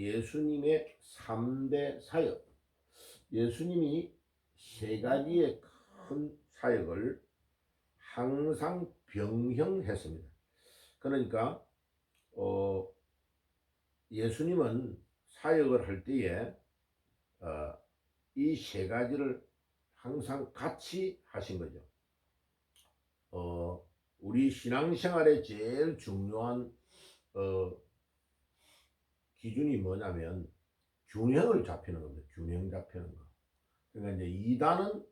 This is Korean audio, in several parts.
예수님의 3대 사역. 예수님이 세 가지의 큰 사역을 항상 병행했습니다. 그러니까 예수님은 사역을 할 때에 이 세 가지를 항상 같이 하신 거죠. 우리 신앙생활의 제일 중요한 기준이 뭐냐면 균형을 잡히는 겁니다. 균형 잡히는 거. 그러니까 이제 이단은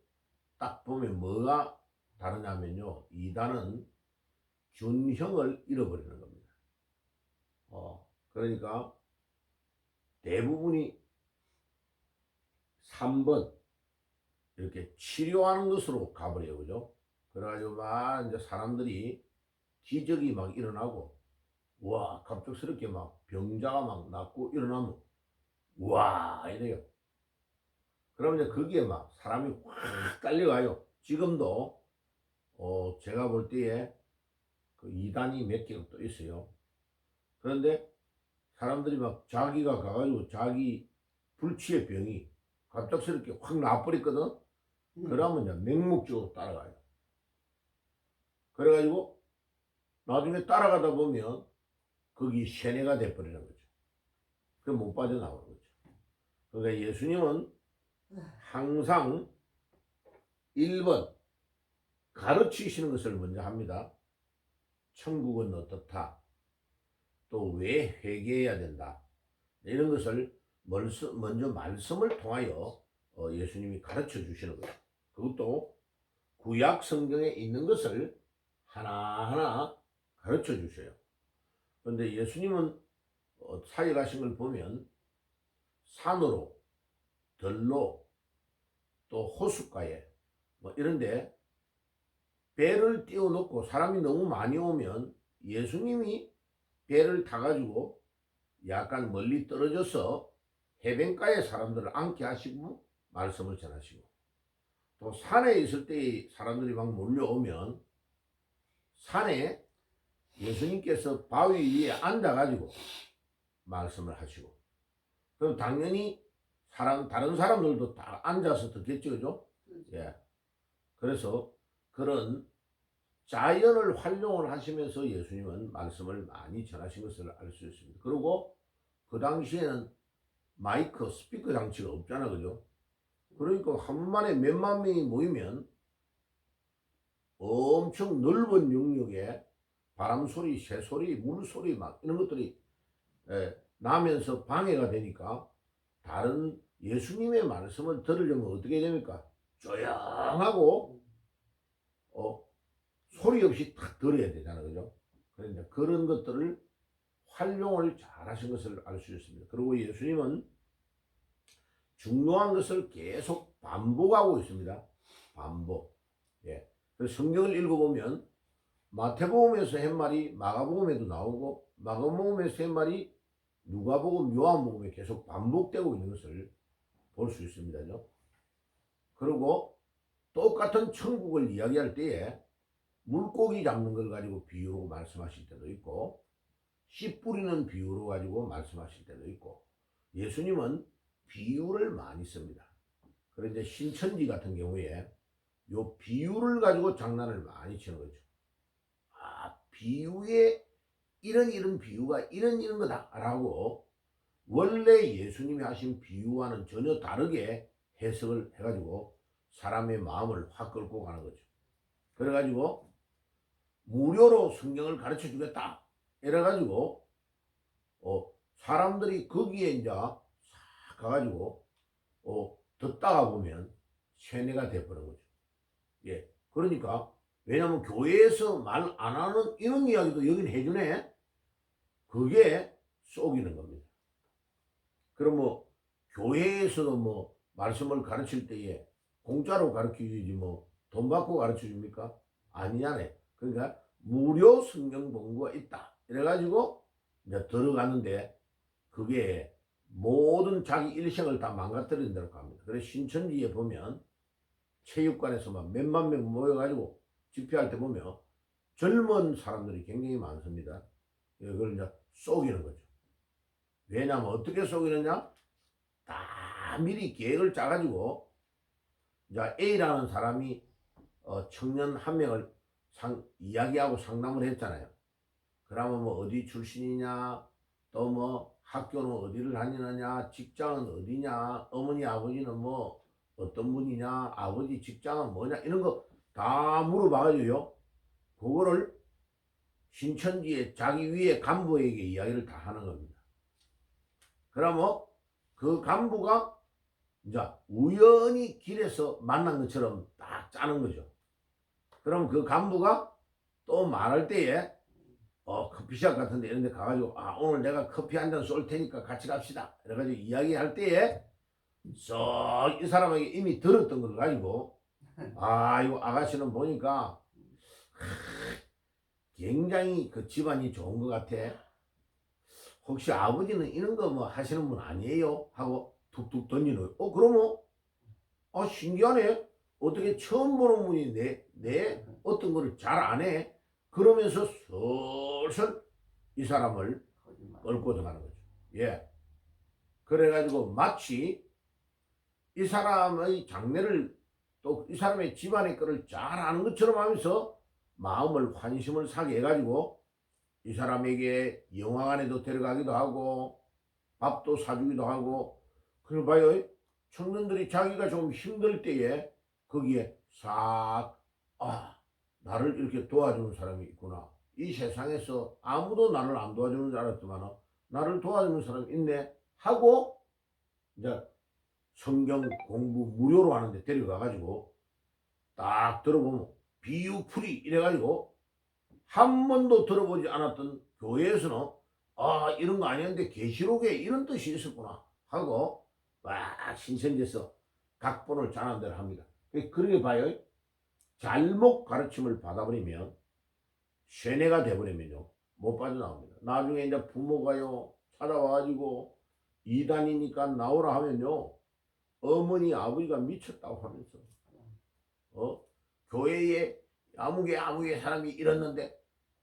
딱 보면 뭐가 다르냐면요. 이단은 균형을 잃어버리는 겁니다. 그러니까 대부분이 3번 이렇게 치료하는 것으로 가버려요. 그죠? 그래가지고 막 이제 사람들이 기적이 막 일어나고, 와, 갑작스럽게 막 병자가 막 낫고 일어나면, 와, 이래요. 그러면 이제 거기에 막 사람이 확 깔려가요. 지금도, 제가 볼 때에 그 이단이 몇 개가 또 있어요. 그런데 사람들이 막 자기가 가가지고 자기 불치의 병이 갑작스럽게 확 나버렸거든? 그러면 이제 맹목적으로 따라가요. 그래가지고 나중에 따라가다 보면 거기 세뇌가 돼버리는 거죠. 그럼 못 빠져나오는 거죠. 그러니까 예수님은 항상 1번 가르치시는 것을 먼저 합니다. 천국은 어떻다. 또 왜 회개해야 된다. 이런 것을 먼저 말씀을 통하여 예수님이 가르쳐 주시는 거예요. 그것도 구약 성경에 있는 것을 하나하나 가르쳐 주셔요. 그런데 예수님은 사역하신 걸 보면 산으로, 들로, 또 호숫가에 뭐 이런데 배를 띄워놓고 사람이 너무 많이 오면 예수님이 배를 타가지고 약간 멀리 떨어져서 해변가에 사람들을 앉게 하시고 말씀을 전하시고, 또 산에 있을 때 사람들이 막 몰려오면 산에 예수님께서 바위 위에 앉아가지고 말씀을 하시고, 그럼 당연히 다른 사람들도 다 앉아서 듣겠죠, 그죠? 예. 그래서 그런 자연을 활용을 하시면서 예수님은 말씀을 많이 전하신 것을 알 수 있습니다. 그리고 그 당시에는 마이크, 스피커 장치가 없잖아, 그죠? 그러니까 한번에 몇만 명이 모이면 엄청 넓은 영역에 바람 소리, 새 소리, 물 소리 막 이런 것들이 나면서 방해가 되니까 다른 예수님의 말씀을 들으려면 어떻게 됩니까? 조용하고 소리 없이 탁 들어야 되잖아, 그죠? 그러니까 그런 것들을 활용을 잘 하신 것을 알 수 있습니다. 그리고 예수님은 중요한 것을 계속 반복하고 있습니다. 반복. 예. 그래서 성경을 읽어보면 마태복음에서 한 말이 마가복음에도 나오고, 마가복음에서 한 말이 누가복음, 요한복음에 계속 반복되고 있는 것을 볼 수 있습니다죠. 그리고 똑같은 천국을 이야기할 때에 물고기 잡는 걸 가지고 비유로 말씀하실 때도 있고, 씨 뿌리는 비유로 가지고 말씀하실 때도 있고, 예수님은 비유를 많이 씁니다. 그런데 신천지 같은 경우에 요 비유를 가지고 장난을 많이 치는 거죠. 비유에 이런 비유가 이런 거다라고 원래 예수님이 하신 비유와는 전혀 다르게 해석을 해가지고 사람의 마음을 확 끌고 가는 거죠. 그래가지고 무료로 성경을 가르쳐 주겠다 이래가지고 사람들이 거기에 이제 싹 가가지고 듣다가 보면 세뇌가 돼버린 거죠. 예, 그러니까 왜냐면 교회에서 말 안 하는 이런 이야기도 여긴 해주네. 그게 속이는 겁니다. 그럼 뭐 교회에서도 뭐 말씀을 가르칠 때에 공짜로 가르치지 뭐 돈 받고 가르쳐 줍니까? 아니잖아요. 그러니까 무료 성경 공부가 있다. 이래가지고 이제 들어가는데 그게 모든 자기 일생을 다 망가뜨린다고 합니다. 그래서 신천지에 보면 체육관에서 막 몇만 명 모여가지고 집회할 때 보면 젊은 사람들이 굉장히 많습니다. 그걸 이제 속이는 거죠. 왜냐하면 어떻게 속이느냐? 다 미리 계획을 짜가지고 이제 A라는 사람이 청년 한 명을 이야기하고 상담을 했잖아요. 그러면 뭐 어디 출신이냐, 또 뭐 학교는 어디를 다니느냐, 직장은 어디냐, 어머니 아버지는 뭐 어떤 분이냐, 아버지 직장은 뭐냐, 이런 거 다 물어봐가지고요. 그거를 신천지의 자기 위에 간부에게 이야기를 다 하는 겁니다. 그러면 그 간부가 이제 우연히 길에서 만난 것처럼 딱 짜는 거죠. 그럼 그 간부가 또 말할 때에 커피숍 같은데 이런 데 가가지고 오늘 내가 커피 한 잔 쏠 테니까 같이 갑시다. 그래가지고 이야기할 때에 썩 이 사람에게 이미 들었던 걸 가지고 이거 아가씨는 보니까 굉장히 그 집안이 좋은 것 같아. 혹시 아버지는 이런 거 뭐 하시는 분 아니에요? 하고 툭툭 던지는 거예요. 그러면 신기하네. 어떻게 처음 보는 분이 내 어떤 거를 잘 안 해? 그러면서 슬슬 이 사람을 끌고 들어가는 거죠. 예. 그래가지고 마치 이 사람의 장래를 또 이 사람의 집안의 거를 잘 아는 것처럼 하면서 마음을 환심을 사게 해가지고 이 사람에게 영화관에도 데려가기도 하고 밥도 사주기도 하고 그리고 봐요. 청년들이 자기가 좀 힘들 때에 거기에 싹 나를 이렇게 도와주는 사람이 있구나. 이 세상에서 아무도 나를 안 도와주는 줄 알았지만 나를 도와주는 사람이 있네 하고 이제 성경 공부 무료로 하는데 데려가가지고 딱 들어보면 비유풀이 이래가지고 한 번도 들어보지 않았던 교회에서는 이런 거 아니었는데 계시록에 이런 뜻이 있었구나 하고 막 신천지에서 각본을 짜는 대로 합니다. 그렇게 봐요. 잘못 가르침을 받아버리면 쇠뇌가 돼버리면요 못 빠져나옵니다. 나중에 이제 부모가요 찾아와가지고 이단이니까 나오라 하면요 어머니 아버지가 미쳤다고 하면서 교회에 아무개 사람이 이랬는데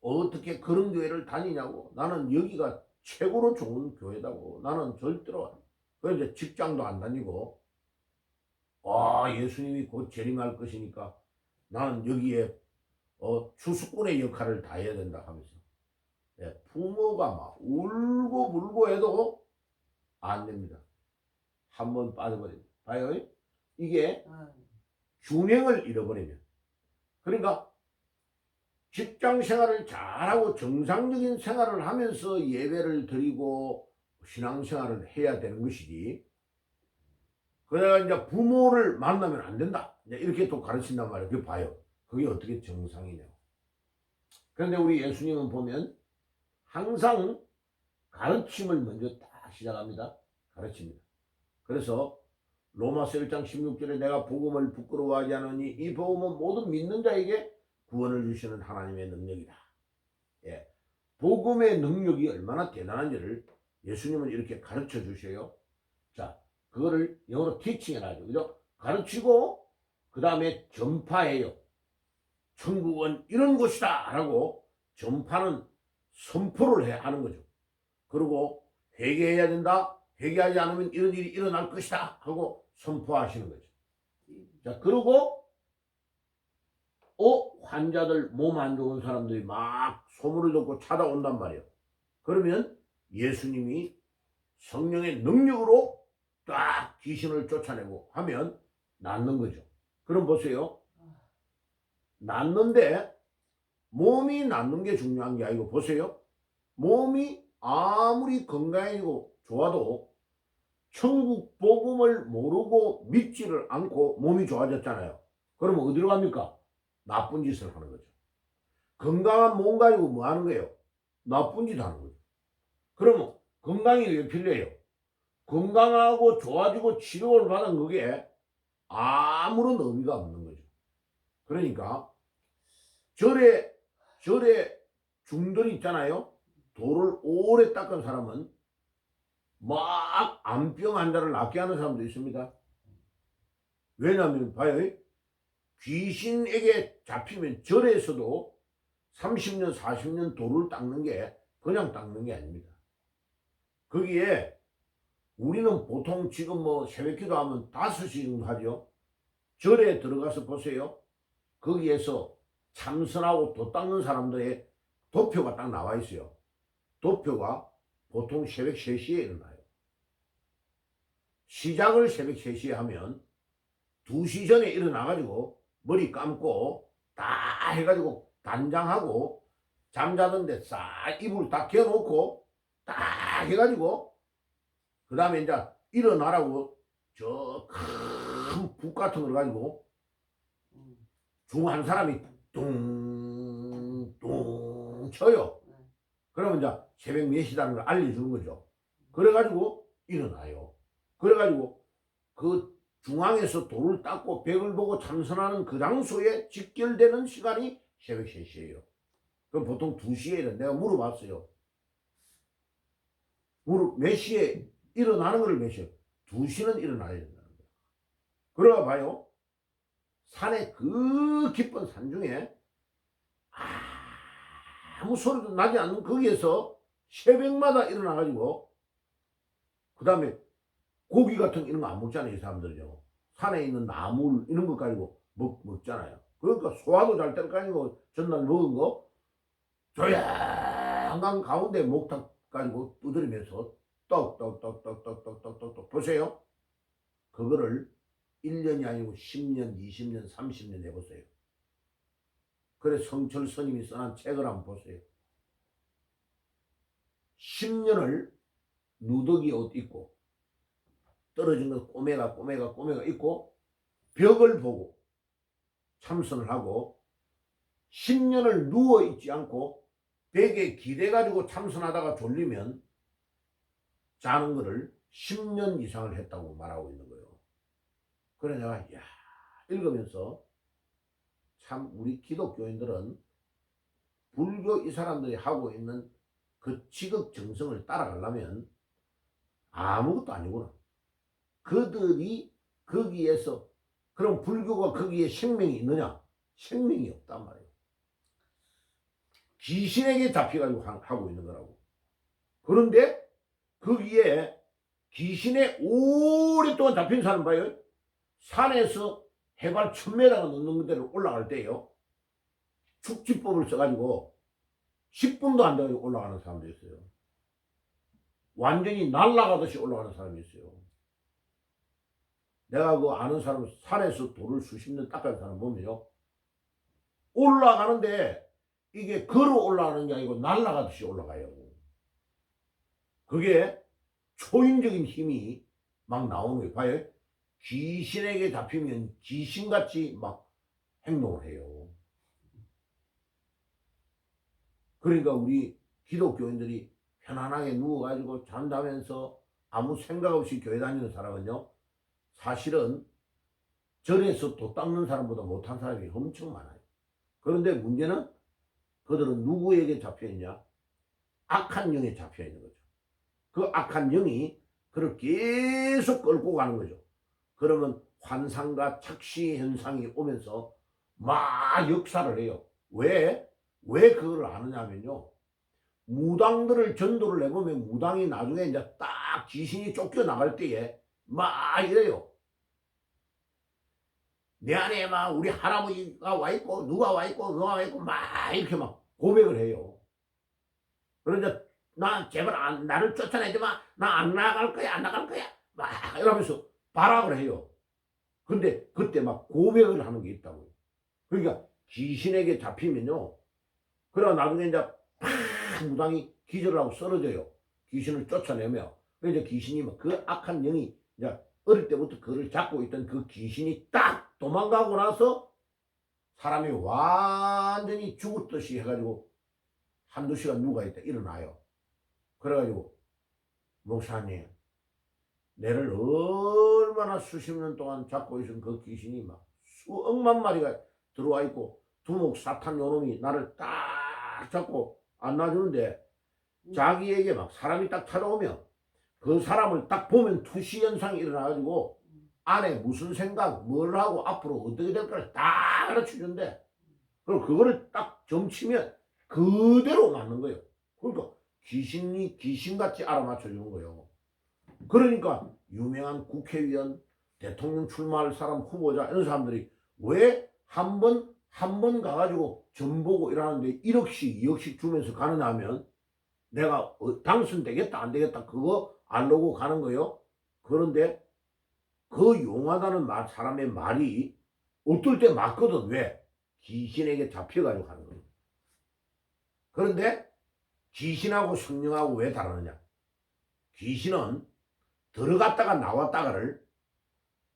어떻게 그런 교회를 다니냐고. 나는 여기가 최고로 좋은 교회다고. 나는 절대로 그래서 직장도 안 다니고 예수님이 곧 재림할 것이니까 나는 여기에 주수꾼의 역할을 다 해야 된다 하면서 부모가 막 울고 불고 해도 안 됩니다. 한번 빠져버립니다. 봐요. 이게 균형을 잃어버리면 그러니까 직장 생활을 잘하고 정상적인 생활을 하면서 예배를 드리고 신앙생활을 해야 되는 것이지. 그래가 이제 부모를 만나면 안 된다. 이렇게 또 가르친단 말이에요. 그게 봐요. 그게 어떻게 정상이냐고. 그런데 우리 예수님은 보면 항상 가르침을 먼저 딱 시작합니다. 가르칩니다. 그래서 로마서 1장 16절에 내가 복음을 부끄러워하지 않으니 이 복음은 모든 믿는 자에게 구원을 주시는 하나님의 능력이다. 예. 복음의 능력이 얼마나 대단한지를 예수님은 이렇게 가르쳐 주셔요. 자, 그거를 영어로 티칭이라 하죠. 그죠? 가르치고, 그 다음에 전파해요. 천국은 이런 곳이다! 라고 전파는 선포를 하는 거죠. 그리고 회개해야 된다. 회개하지 않으면 이런 일이 일어날 것이다. 하고 선포하시는 거죠. 자, 그리고 환자들 몸 안 좋은 사람들이 막 소문을 듣고 찾아온단 말이에요. 그러면 예수님이 성령의 능력으로 딱 귀신을 쫓아내고 하면 낫는 거죠. 그럼 보세요. 낫는데 몸이 낫는 게 중요한 게 아니고 보세요. 몸이 아무리 건강해지고 좋아도 천국 복음을 모르고 믿지를 않고 몸이 좋아졌잖아요. 그러면 어디로 갑니까? 나쁜 짓을 하는 거죠. 건강한 몸 가지고 뭐 하는 거예요? 나쁜 짓 하는 거죠. 그러면 건강이 왜 필요해요? 건강하고 좋아지고 치료를 받은 그게 아무런 의미가 없는 거죠. 그러니까 절에 중들 있잖아요. 돌을 오래 닦은 사람은 막 암병 환자를 낫게 하는 사람도 있습니다. 왜냐하면 봐요. 귀신에게 잡히면 절에서도 30년 40년 돌을 닦는 게 그냥 닦는 게 아닙니다. 거기에 우리는 보통 지금 뭐 새벽기도 하면 5시 정도 하죠. 절에 들어가서 보세요. 거기에서 참선하고 도 닦는 사람들의 도표가 딱 나와 있어요. 도표가 보통 새벽 3시에 일어나요. 시작을 새벽 3시에 하면 2시 전에 일어나가지고 머리 감고 다 해가지고 단장하고 잠자던데 싹 이불 다 개놓고 딱 해가지고 그 다음에 이제 일어나라고 저 큰 북 같은 걸 가지고 중 한 사람이 뚱뚱 쳐요. 그러면 이제 새벽 4시라는 걸 알려주는 거죠. 그래가지고 일어나요. 그래가지고 그 중앙에서 돌을 닦고 벽을 보고 참선하는 그 장소에 직결되는 시간이 새벽 3시예요. 그럼 보통 2시에 일어나. 내가 물어봤어요. 몇 시에 일어나는 거를 몇 시에? 2시는 일어나야 된다는 거예요. 그러가 봐요. 산에 그 깊은 산 중에 아무 소리도 나지 않는 거기에서 새벽마다 일어나가지고 그 다음에 고기 같은 이런 거 안 먹잖아요. 이 사람들은요. 산에 있는 나물 이런 거 가지고 먹잖아요. 그러니까 소화도 잘 될 거 아니고 전날 먹은 거 조용한 가운데 목탁 가지고 두드리면서 떡떡떡떡떡떡떡떡 보세요. 그거를 1년이 아니고 10년, 20년, 30년 해보세요. 그래 성철 스님이 써난 책을 한번 보세요. 10년을 누더기 옷 입고 떨어진 거 꼬매가 입고 벽을 보고 참선을 하고 10년을 누워있지 않고 벽에 기대가지고 참선하다가 졸리면 자는 거를 10년 이상을 했다고 말하고 있는 거예요. 그래 내가 읽으면서 참 우리 기독교인들은 불교 이 사람들이 하고 있는 그 지극정성을 따라가려면 아무것도 아니구나. 그들이 거기에서 그럼 불교가 거기에 생명이 있느냐? 생명이 없단 말이에요. 귀신에게 잡혀가지고 하고 있는 거라고. 그런데 거기에 귀신에 오랫동안 잡힌 사람 봐요. 산에서 해발 1000m가 넘는 데를 올라갈 때요. 축지법을 써가지고 10분도 안 되고 올라가는 사람도 있어요. 완전히 날아가듯이 올라가는 사람이 있어요. 내가 그 아는 사람 산에서 돌을 수십 년 닦은 사람 보면요. 올라가는데 이게 걸어 올라가는 게 아니고 날아가듯이 올라가요. 그게 초인적인 힘이 막 나오는 거예요. 봐요. 귀신에게 잡히면 귀신같이 막 행동을 해요. 그러니까 우리 기독교인들이 편안하게 누워가지고 잔다면서 아무 생각 없이 교회 다니는 사람은요. 사실은 절에서 도 닦는 사람보다 못한 사람이 엄청 많아요. 그런데 문제는 그들은 누구에게 잡혀있냐? 악한 영에 잡혀있는 거죠. 그 악한 영이 그를 계속 끌고 가는 거죠. 그러면 환상과 착시 현상이 오면서 막 역사를 해요. 왜 그걸 아느냐면요. 무당들을 전도를 해보면 무당이 나중에 이제 딱 귀신이 쫓겨나갈 때에 막 이래요. 내 안에 막 우리 할아버지가 와 있고 누가 와 있고 막 이렇게 막 고백을 해요. 그런데 나 제발 나를 쫓아내지 마. 나 안 나갈 거야 막 이러면서 발악을 해요. 근데 그때 막 고백을 하는 게 있다고요. 그러니까 귀신에게 잡히면요. 그러나 나중에 이제 무당이 기절을 하고 쓰러져요. 귀신을 쫓아내며. 그래서 귀신이 그 악한 영이 이제 어릴 때부터 그를 잡고 있던 그 귀신이 딱 도망가고 나서 사람이 완전히 죽었듯이 해가지고 한두 시간 누워있다 일어나요. 그래가지고 목사님 내를 얼마나 수십 년 동안 잡고 있은 그 귀신이 막 수억만 마리가 들어와 있고 두목 사탄 요놈이 나를 딱 잡고 안 놔주는데 자기에게 막 사람이 딱 찾아오면 그 사람을 딱 보면 투시 현상이 일어나가지고 안에 무슨 생각 뭘 하고 앞으로 어떻게 될까를 다 가르쳐준대. 그럼 그거를 딱 점치면 그대로 맞는 거예요. 그러니까 귀신이 귀신같이 알아맞혀주는 거예요. 그러니까 유명한 국회의원, 대통령 출마할 사람, 후보자 이런 사람들이 왜 한 번 가가지고 점 보고 일하는데 1억씩 2억씩 주면서 가느냐 하면 내가 당선되겠다 안 되겠다 그거 알려고 가는 거예요. 그런데 그 용하다는 사람의 말이 어떨 때 맞거든. 왜? 귀신에게 잡혀가지고 가는 거예요. 그런데 귀신하고 성령하고 왜 다르느냐? 귀신은 들어갔다가 나왔다가를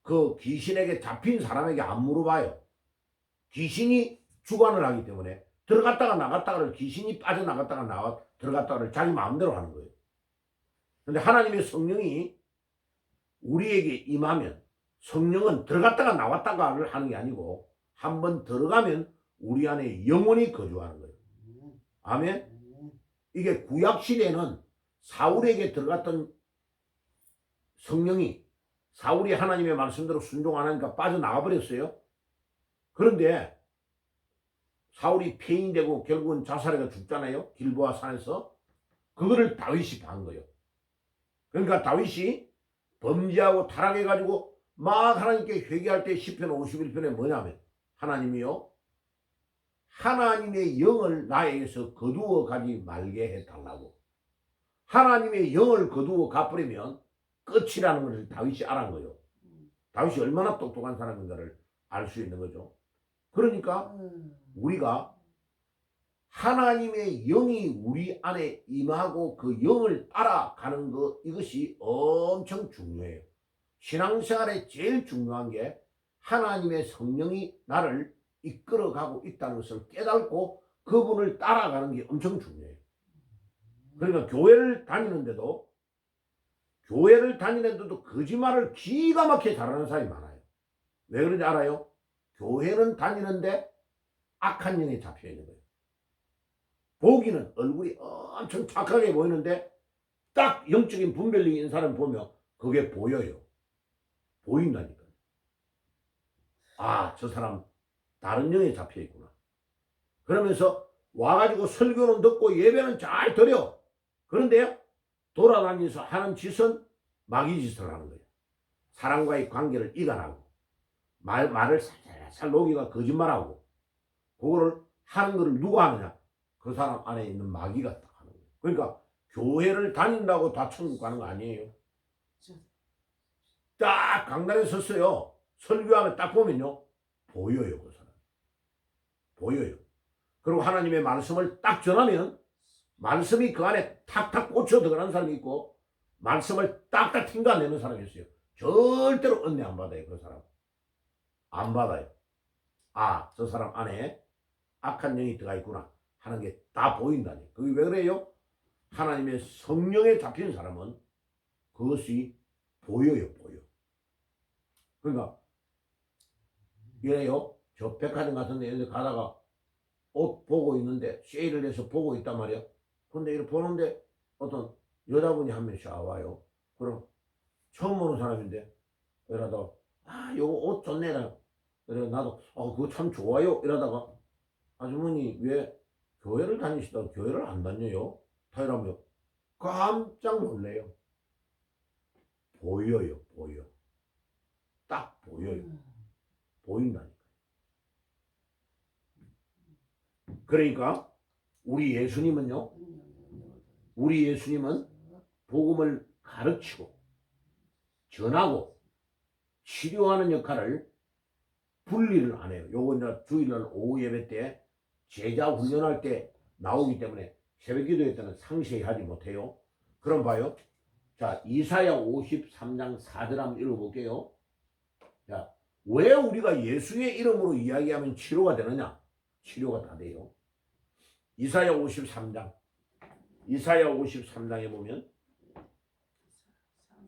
그 귀신에게 잡힌 사람에게 안 물어봐요. 귀신이 주관을 하기 때문에 들어갔다가 나갔다가를 귀신이 빠져나갔다가 들어갔다가를 자기 마음대로 하는 거예요. 그런데 하나님의 성령이 우리에게 임하면 성령은 들어갔다가 나왔다가를 하는 게 아니고 한번 들어가면 우리 안에 영원히 거주하는 거예요. 아멘. 이게 구약시대에는 사울에게 들어갔던 성령이 사울이 하나님의 말씀대로 순종 안 하니까 빠져나가 버렸어요. 그런데 사울이 폐인되고 결국은 자살해가 죽잖아요. 길보아 산에서. 그거를 다윗이 한 거예요. 그러니까 다윗이 범죄하고 타락해가지고 막 하나님께 회개할 때 시편 51편에 뭐냐면 하나님이요 하나님의 영을 나에게서 거두어 가지 말게 해달라고. 하나님의 영을 거두어 가버리면 끝이라는 것을 다윗이 알은 거예요. 다윗이 얼마나 똑똑한 사람인가를 알 수 있는 거죠. 그러니까 우리가 하나님의 영이 우리 안에 임하고 그 영을 따라가는 것 이것이 엄청 중요해요. 신앙생활에 제일 중요한 게 하나님의 성령이 나를 이끌어가고 있다는 것을 깨닫고 그분을 따라가는 게 엄청 중요해요. 그러니까 교회를 다니는데도 거짓말을 기가 막히게 잘하는 사람이 많아요. 왜 그런지 알아요? 교회는 다니는데 악한 영에 잡혀 있는 거예요. 보기는 얼굴이 엄청 착하게 보이는데 딱 영적인 분별력이 있는 사람 보면 그게 보여요. 보인다니까요. 아, 저 사람 다른 영에 잡혀 있구나. 그러면서 와가지고 설교는 듣고 예배는 잘 드려. 그런데 돌아다니면서 하는 짓은 마귀 짓을 하는 거예요. 사람과의 관계를 이간하고 말을 살살 녹이가 거짓말하고 그거를 하는 거를 누가 하느냐? 그 사람 안에 있는 마귀가 딱 하는 거예요. 그러니까 교회를 다닌다고 다 천국 가는 거 아니에요. 딱 강단에 섰어요. 설교하면 딱 보면요. 보여요. 그 사람. 보여요. 그리고 하나님의 말씀을 딱 전하면 말씀이 그 안에 탁탁 꽂혀 들어가는 사람이 있고 말씀을 딱딱 튕겨내는 사람이 있어요. 절대로 은혜 안 받아요. 그 사람. 안 받아요. 아, 저 사람 안에 악한 영이 들어가 있구나 하는 게 다 보인다니. 그게 왜 그래요? 하나님의 성령에 잡힌 사람은 그것이 보여요. 보여. 그러니까 이래요. 저 백화점 같은 데 가다가 옷 보고 있는데 세일을 해서 보고 있단 말이야. 근데 이렇게 보는데 어떤 여자분이 한 명씩 와요. 그럼 처음 보는 사람인데 이러다가 아, 요거 옷 좋네. 그래 나도 그거 참 좋아요. 이러다가 아주머니 왜 교회를 다니시다가 교회를 안 다녀요? 다 이러면 깜짝 놀래요. 보여요. 보여. 딱 보여요. 보인다니까. 그러니까 우리 예수님은 복음을 가르치고 전하고 치료하는 역할을 분리를 안 해요. 요거 이제 주일날 오후 예배 때 제자 훈련할 때 나오기 때문에 새벽 기도회 때는 상세히 하지 못해요. 그럼 봐요. 자, 이사야 53장 4절 한번 읽어볼게요. 자, 왜 우리가 예수의 이름으로 이야기하면 치료가 되느냐? 치료가 다 돼요. 이사야 53장에 보면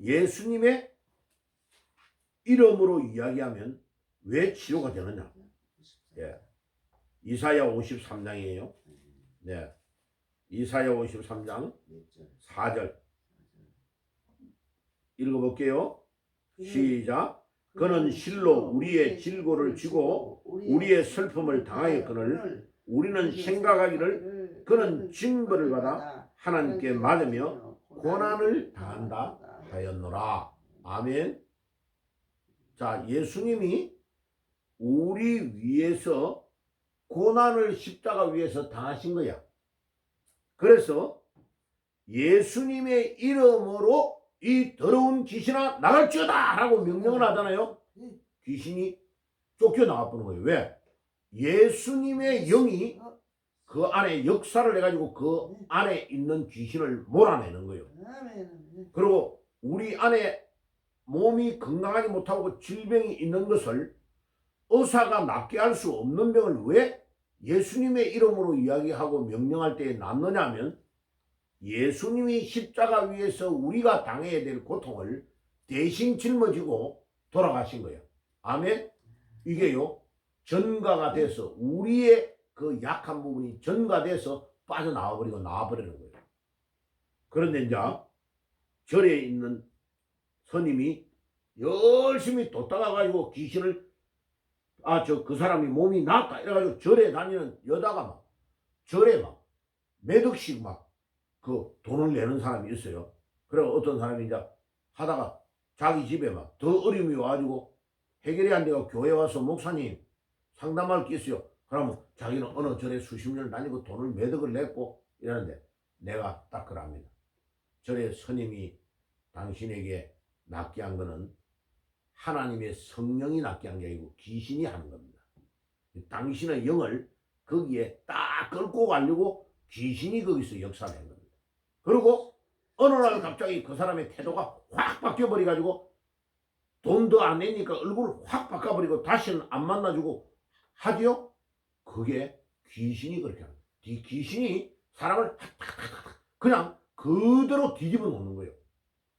예수님의 이름으로 이야기하면 왜 치료가 되느냐? 예. 이사야 53장이에요. 네. 이사야 53장 4절 읽어볼게요. 시작. 그는 실로 우리의 질고를 지고 우리의 슬픔을 당하였거늘 우리는 생각하기를 그는 징벌을 받아 하나님께 맞으며 고난을 당한다 하였노라. 아멘. 자, 예수님이 우리 위해서 고난을 십자가 위에서 당하신 거야. 그래서 예수님의 이름으로 이 더러운 귀신아 나갈지어다 라고 명령을 하잖아요. 귀신이 쫓겨나가보는 거예요. 왜? 예수님의 영이 그 안에 역사를 해가지고 그 안에 있는 귀신을 몰아내는 거예요. 그리고 우리 안에 몸이 건강하지 못하고 질병이 있는 것을 의사가 낫게 할 수 없는 병을 왜 예수님의 이름으로 이야기하고 명령할 때에 낫느냐 하면 예수님이 십자가 위에서 우리가 당해야 될 고통을 대신 짊어지고 돌아가신 거예요. 아멘. 이게요 전가가 돼서 우리의 그 약한 부분이 전가돼서 빠져나와버리고 나와버리는 거예요. 그런데 이제 절에 있는 스님이 열심히 뒀다가가지고 귀신을 그 사람이 몸이 낫다 이래가지고 절에 다니는 여자가 막 절에 막 몇 억씩 막 그 돈을 내는 사람이 있어요. 그래 어떤 사람이 이제 하다가 자기 집에 막 더 어려움이 와가지고 해결이 안 되고 교회 와서 목사님 상담할 게 있어요. 그러면 자기는 어느 절에 수십 년을 다니고 돈을 몇 억을 냈고 이러는데 내가 딱 그럽니다. 절에 스님이 당신에게 낫게 한 거는 하나님의 성령이 낫게 한 게 아니고 귀신이 하는 겁니다. 당신의 영을 거기에 딱 끌고 가려고 귀신이 거기서 역사를 한 겁니다. 그리고 어느 날 갑자기 그 사람의 태도가 확 바뀌어버려가지고 돈도 안 내니까 얼굴을 확 바꿔버리고 다시는 안 만나주고 하디요? 그게 귀신이 그렇게 하는 거예요. 귀신이 사람을 그냥 그대로 뒤집어 놓는 거예요.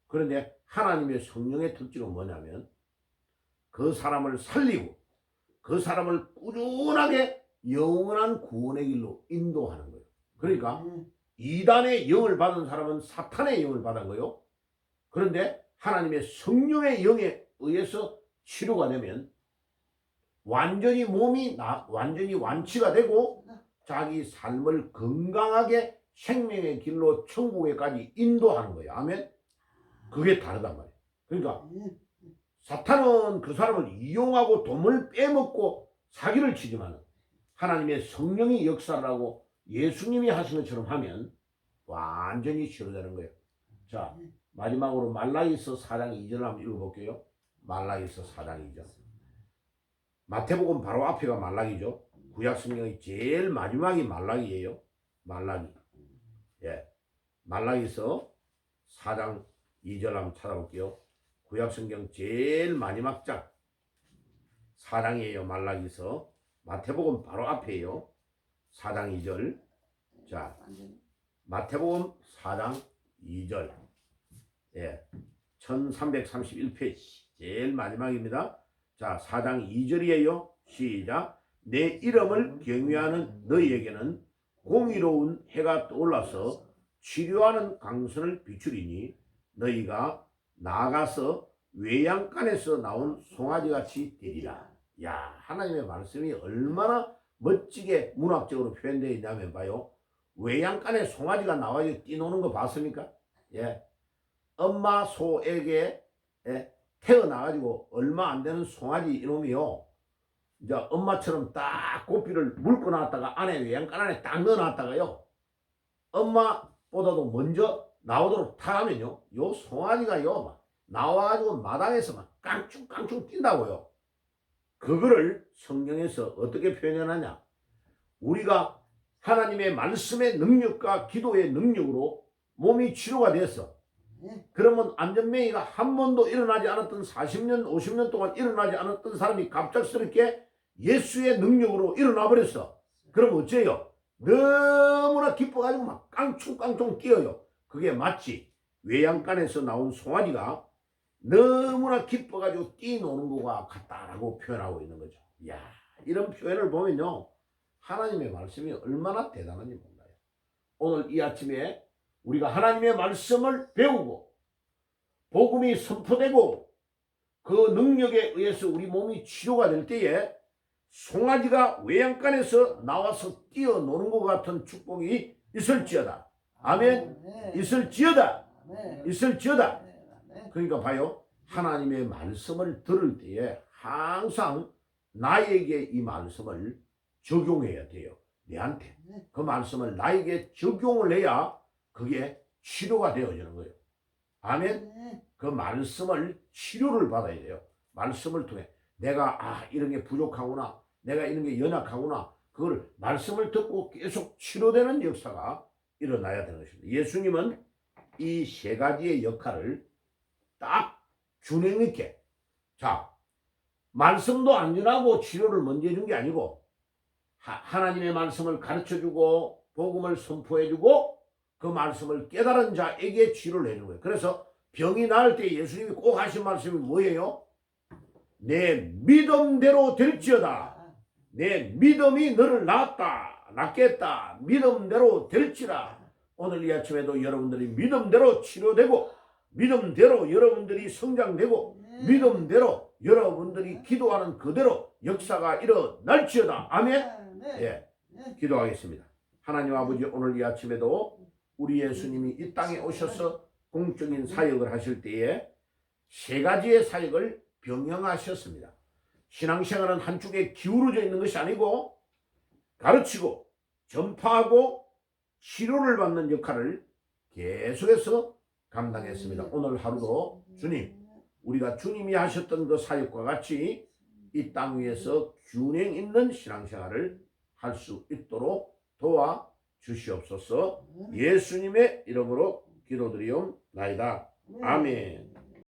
그런데 하나님의 성령의 특징은 뭐냐면 그 사람을 살리고 그 사람을 꾸준하게 영원한 구원의 길로 인도하는 거예요. 그러니까 이단의 영을 받은 사람은 사탄의 영을 받은 거예요. 그런데 하나님의 성령의 영에 의해서 치료가 되면 완전히 몸이 완전히 완치가 되고 자기 삶을 건강하게 생명의 길로 천국에까지 인도하는 거예요. 아멘. 그게 다르단 말이에요. 그러니까 사탄은 그 사람을 이용하고 돈을 빼먹고 사기를 치지만 하나님의 성령이 역사를 하고 예수님이 하신 것처럼 하면 완전히 치료되는 거예요. 자, 마지막으로 말라기서 4장 2절을 한번 읽어볼게요. 말라기서 4장 2절. 마태복음 바로 앞에가 말라기죠. 구약성경의 제일 마지막이 말라기예요. 말라기. 예, 말라기서 4장 2절 한번 찾아볼게요. 구약성경 제일 마지막 장 4장이에요. 말라기서. 마태복음 바로 앞에요. 4장 2절. 자, 마태복음 4장 2절. 예, 1331페이지 제일 마지막입니다. 자, 4장 2절이에요. 시작. 내 이름을 경외하는 너희에게는 공의로운 해가 떠올라서 치료하는 강선을 비추리니 너희가 나아가서 외양간에서 나온 송아지같이 되리라. 야, 하나님의 말씀이 얼마나 멋지게 문학적으로 표현되어 있냐면 봐요. 외양간에 송아지가 나와서 뛰노는 거 봤습니까? 예, 엄마 소에게 태어나가지고 얼마 안 되는 송아지 이놈이요. 이제 엄마처럼 딱 고삐를 물고 나왔다가 안에 외양간 안에 딱 넣어놨다가요. 엄마보다도 먼저 나오도록 타가면요. 요 송아지가요. 막 나와가지고 마당에서 막 깡충깡충 뛴다고요. 그거를 성경에서 어떻게 표현하냐. 우리가 하나님의 말씀의 능력과 기도의 능력으로 몸이 치료가 됐어. 그러면 안전뱅이가 한 번도 일어나지 않았던 40년 50년 동안 일어나지 않았던 사람이 갑작스럽게 예수의 능력으로 일어나 버렸어. 그럼 어째요? 너무나 기뻐가지고 막 깡충깡충 뛰어요. 그게 마치 외양간에서 나온 송아지가 너무나 기뻐가지고 뛰노는 것과 같다라고 표현하고 있는 거죠. 이야, 이런 표현을 보면요, 하나님의 말씀이 얼마나 대단한지 몰라요. 오늘 이 아침에 우리가 하나님의 말씀을 배우고 복음이 선포되고 그 능력에 의해서 우리 몸이 치료가 될 때에 송아지가 외양간에서 나와서 뛰어노는 것 같은 축복이 있을지어다. 아멘. 있을지어다. 아멘. 있을지어다. 아멘. 그러니까 봐요. 하나님의 말씀을 들을 때에 항상 나에게 이 말씀을 적용해야 돼요. 내한테. 그 말씀을 나에게 적용을 해야 그게 치료가 되어지는 거예요. 아멘. 그 말씀을 치료를 받아야 돼요. 말씀을 통해 내가 이런 게 부족하구나. 내가 이런 게 연약하구나. 그걸 말씀을 듣고 계속 치료되는 역사가 일어나야 되는 것입니다. 예수님은 이 세 가지의 역할을 딱 균형 있게, 자, 말씀도 안전하고 치료를 먼저 해준 게 아니고 하나님의 말씀을 가르쳐주고 복음을 선포해주고 그 말씀을 깨달은 자에게 치료를 해주는 거예요. 그래서 병이 나을 때 예수님이 꼭 하신 말씀이 뭐예요? 내 믿음대로 될지어다. 내 믿음이 너를 낫겠다. 믿음대로 될지라. 오늘 이 아침에도 여러분들이 믿음대로 치료되고 믿음대로 여러분들이 성장되고 믿음대로 여러분들이 기도하는 그대로 역사가 일어날지어다. 아멘. 예, 기도하겠습니다. 하나님 아버지, 오늘 이 아침에도 우리 예수님이 이 땅에 오셔서 공적인 사역을 하실 때에 세 가지의 사역을 병행하셨습니다. 신앙생활은 한쪽에 기울어져 있는 것이 아니고 가르치고 전파하고 치료를 받는 역할을 계속해서 감당했습니다. 오늘 하루도 주님, 우리가 주님이 하셨던 그 사역과 같이 이 땅 위에서 균형 있는 신앙생활을 할 수 있도록 도와 주시옵소서. 예수님의 이름으로 기도드리옵나이다. 아멘.